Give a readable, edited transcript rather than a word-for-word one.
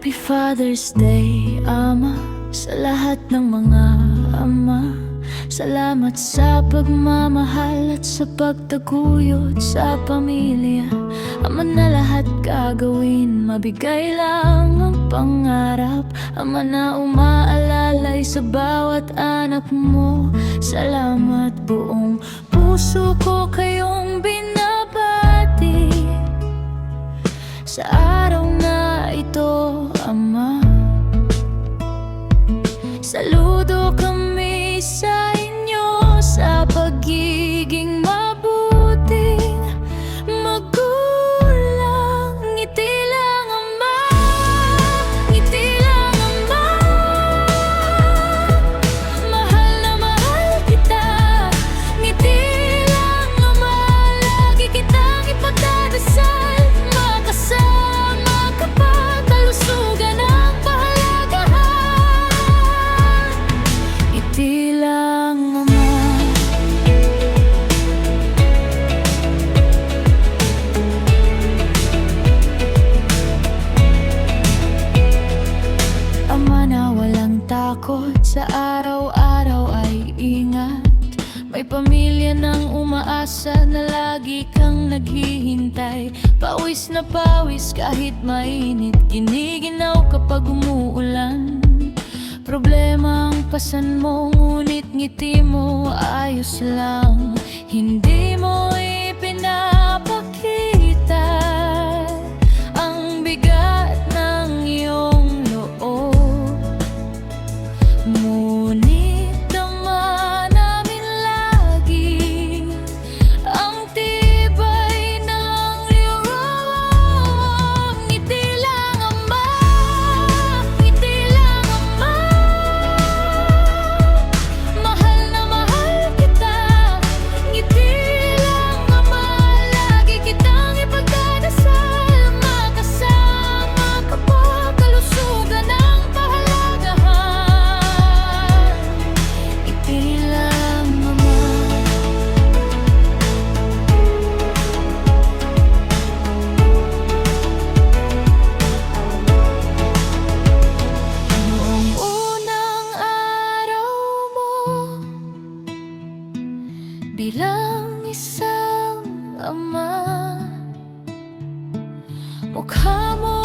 Happy Father's Day, Ama, sa lahat ng mga ama. Salamat sa pagmamahal at sa pagtaguyod sa pamilya. Ama na lahat gagawin, mabigay lang ang pangarap. Ama na umaalalay sa bawat anak mo. Salamat, buong puso ko kayong binabati sa araw na ito, Ama. Saludo kami sa inyo sa pagiging mabuting magulang. Ngiti lang, Ama, ngiti lang, Ama. Mahal na mahal kita. Ngiti lang, Ama, lagi kitang ipagdadasal. Makasama ka pa, kalusugan ang pahalagahan. Ngiti lang, Ama. Ama na walang takot, sa araw-araw ay ingat. May pamilya nang umaasa na lagi kang naghihintay. Pawis na pawis kahit mainit, giniginaw kapag umuulan. Problema ang pasan mo, ngunit ngiti mo ayos lang. Hindi mo ipinapakita ang bigat ng iyong loob. Ngunit dama namin lagi ang tibay ng loob. Ngiti lang, Ama, ngiti lang, Ama. Mahal na mahal kita. Ngiti lang, Ama, lagi kitang ipagdadasal. Makasama ka pa, kalusugan ang pahalagahan. Ngiti lang, Ama. Noong unang araw mo bilang isang ama, mukha mo